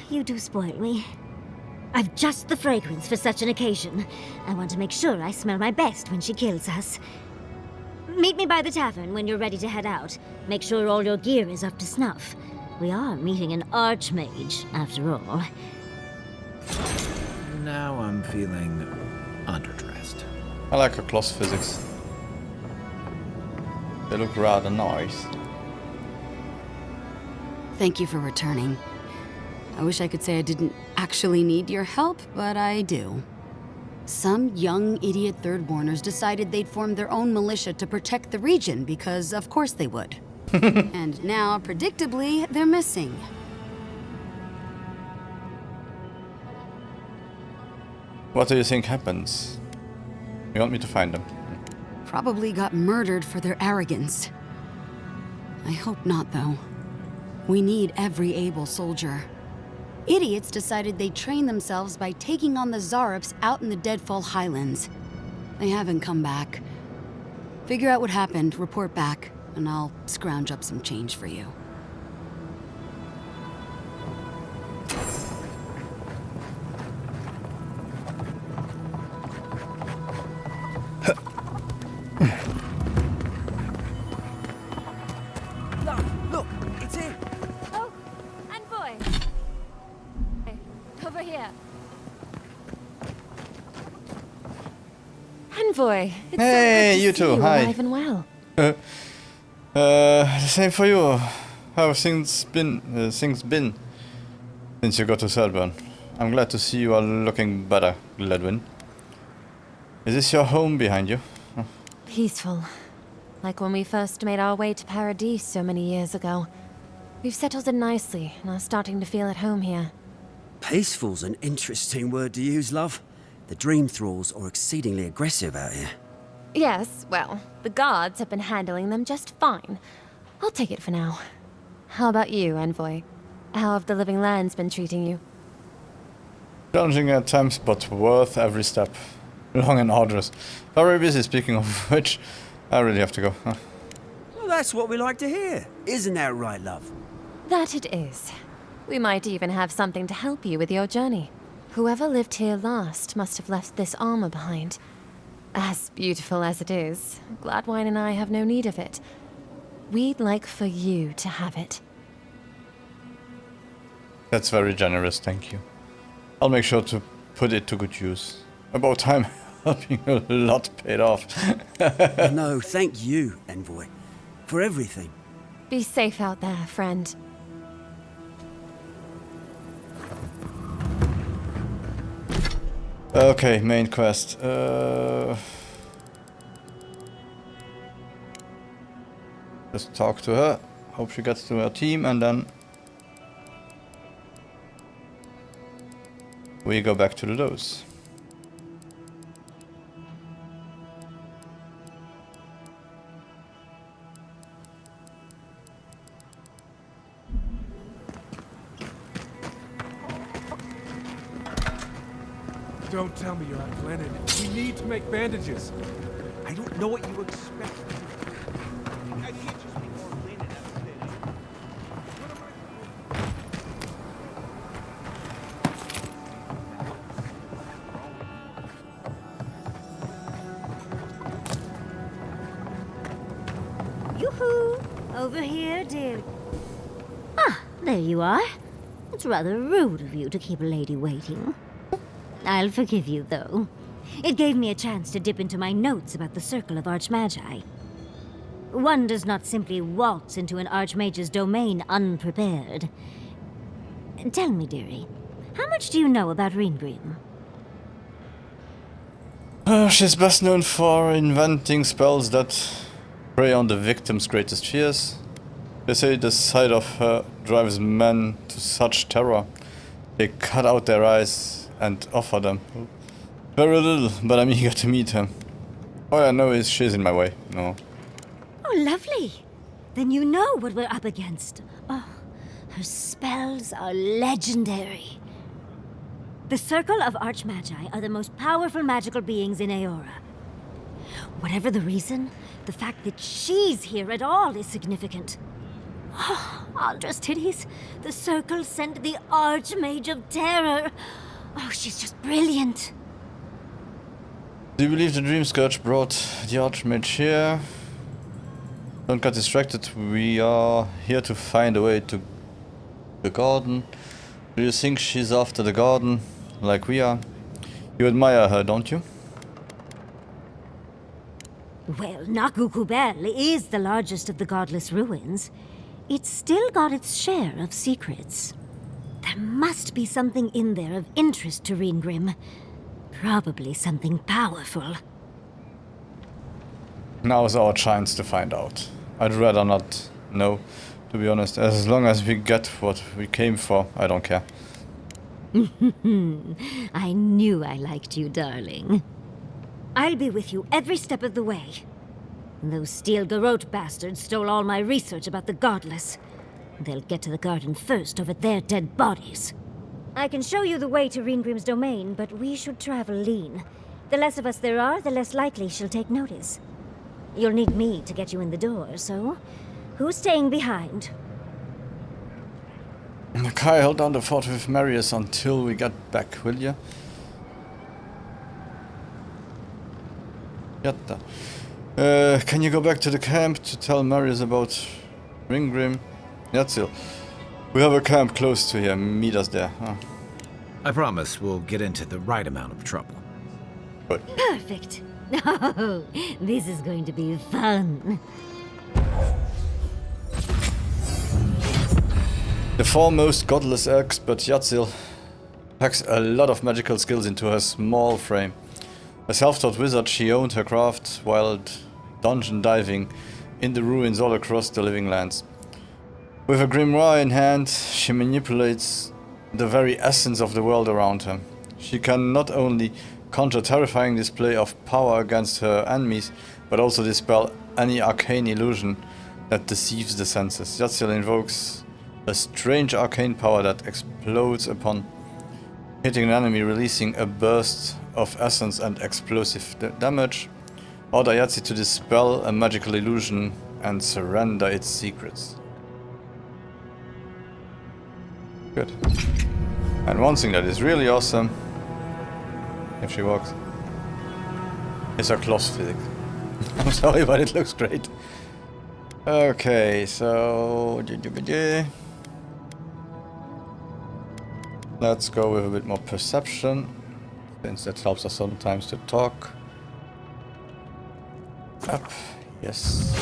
You do spoil me. I've just the fragrance for such an occasion. I want to make sure I smell my best when she kills us. Meet me by the tavern when you're ready to head out. Make sure all your gear is up to snuff. We are meeting an Archmage, after all. Now I'm feeling underdressed. I like her cloth physics. They look rather nice. Thank you for returning. I wish I could say I didn't actually need your help, but I do. Some young idiot Thirdborners decided they'd form their own militia to protect the region because of course they would. And now, predictably, they're missing. What do you think happens? You want me to find them? Probably got murdered for their arrogance. I hope not, though. We need every able soldier. Idiots decided they'd train themselves by taking on the Zarops out in the Deadfall Highlands. They haven't come back. Figure out what happened, report back, and I'll scrounge up some change for you. Look, it's him. Oh, Envoy. Over here. Envoy, it's Hey, so good to you see too. you Hi. alive and well. The same for you. how have things been since you got to Third? I'm glad to see you are looking better, Gladwin. Is this your home behind you? Peaceful. Like when we first made our way to Paradise so many years ago. We've settled in nicely and are starting to feel at home here. Peaceful's an interesting word to use, love. The Dream Thralls are exceedingly aggressive out here. Yes, well, the guards have been handling them just fine. I'll take it for now. How about you, Envoy? How have the Living Lands been treating you? Challenging at times, but worth every step. Long and arduous. Very busy, speaking of which. I really have to go. Huh. Well, that's what we like to hear. Isn't that right, love? That it is. We might even have something to help you with your journey. Whoever lived here last must have left this armor behind. As beautiful as it is, Gladwine and I have no need of it. We'd like for you to have it. That's very generous, thank you. I'll make sure to put it to good use. About time helping a lot paid off. No, thank you, Envoy, for everything. Be safe out there, friend. Okay, main quest. Just talk to her. Hope she gets to her team, and then we go back to the dose. Don't tell me you're out of linen. We need to make bandages. I don't know what you expect. I can't just make more linen out of this. Yoo-hoo! Over here, dear. Ah, there you are. It's rather rude of you to keep a lady waiting. I'll forgive you, though. It gave me a chance to dip into my notes about the Circle of Archmagi. One does not simply waltz into an Archmage's domain unprepared. Tell me, dearie, how much do you know about Ringrim? She's best known for inventing spells that prey on the victim's greatest fears. They say the sight of her drives men to such terror. They cut out their eyes and offer them. Very little, but I'm eager to meet her. All I know is she's in my way. No. Oh, lovely. Then you know what we're up against. Oh, her spells are legendary. The Circle of Archmagi are the most powerful magical beings in Aora. Whatever the reason, the fact that she's here at all is significant. Oh, Aldra's titties. The Circle sent the Archmage of Terror. Oh, she's just brilliant. Do you believe the Dream Scourge brought the Archmage here? Don't get distracted, we are here to find a way to the garden. Do you think she's after the garden, like we are? You admire her, don't you? Well, Naku Kubel is the largest of the godless ruins. It's still got its share of secrets. There must be something in there of interest to Ringrim. Probably something powerful. Now's our chance to find out. I'd rather not know, to be honest. As long as we get what we came for, I don't care. I knew I liked you, darling. I'll be with you every step of the way. Those Steel Garrote bastards stole all my research about the Godless. They'll get to the garden first over their dead bodies. I can show you the way to Ringrim's domain, but we should travel lean. The less of us there are, the less likely she'll take notice. You'll need me to get you in the door, so who's staying behind? Kai, hold down the fort with Marius until we get back, will you? Yatta. Can you go back to the camp to tell Marius about Ringgrim? Yatzil. We have a camp close to here. Meet us there. Huh? I promise we'll get into the right amount of trouble. Good. Perfect. Oh, this is going to be fun. The foremost godless expert Yatzil packs a lot of magical skills into her small frame. A self-taught wizard, she owned her craft while dungeon diving in the ruins all across the living lands. With a grimoire in hand, she manipulates the very essence of the world around her. She can not only conjure terrifying display of power against her enemies, but also dispel any arcane illusion that deceives the senses. Yatzil invokes a strange arcane power that explodes upon hitting an enemy, releasing a burst of essence and explosive damage. Order Yahtzee to dispel a magical illusion and surrender its secrets. Good. And one thing that is really awesome, if she walks, is her cloth physics. I'm sorry, but it looks great. Okay, so let's go with a bit more perception, since that helps us sometimes to talk. Up, yes.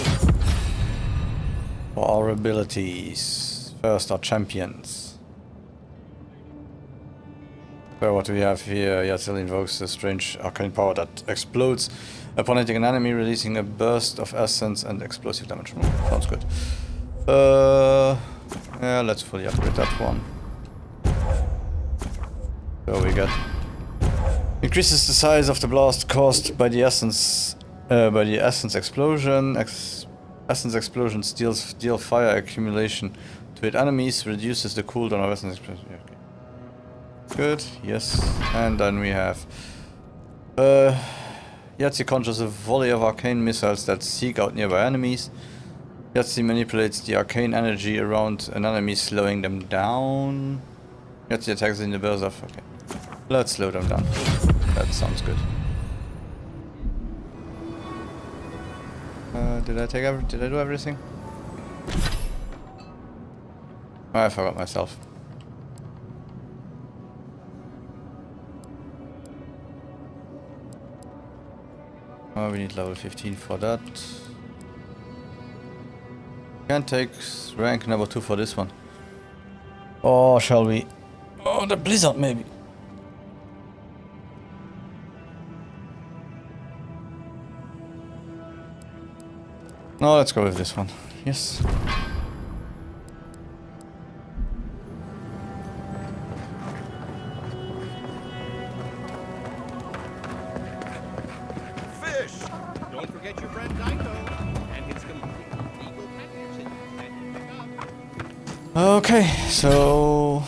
For our abilities, first our champions. So what do we have here? Yatzil invokes a strange arcane power that explodes upon hitting an enemy, releasing a burst of essence and explosive damage. Sounds good. Yeah, let's fully upgrade that one. So we get increases the size of the blast caused by the essence explosion. Essence explosion deal fire accumulation to hit enemies, reduces the cooldown of essence explosion. Yeah, okay. Good, yes. And then we have Yahtzee conjures a volley of arcane missiles that seek out nearby enemies. Yahtzee manipulates the arcane energy around an enemy, slowing them down. Yahtzee attacks in the burst of... Okay. Let's slow them down. That sounds good. Did I do everything? I forgot myself. Oh, we need level 15 for that. Can't take rank number 2 for this one. Or shall we? Oh, the blizzard maybe. No, let's go with this one. Yes. Fish! Don't forget your friend Dyko and his complete legal package that you pick up. Okay, so...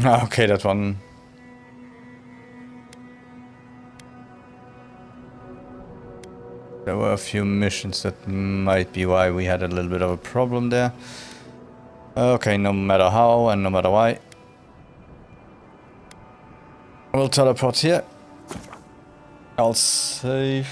Okay, that one. There were a few missions that might be why we had a little bit of a problem there. Okay, no matter how and no matter why. We'll teleport here. I'll save.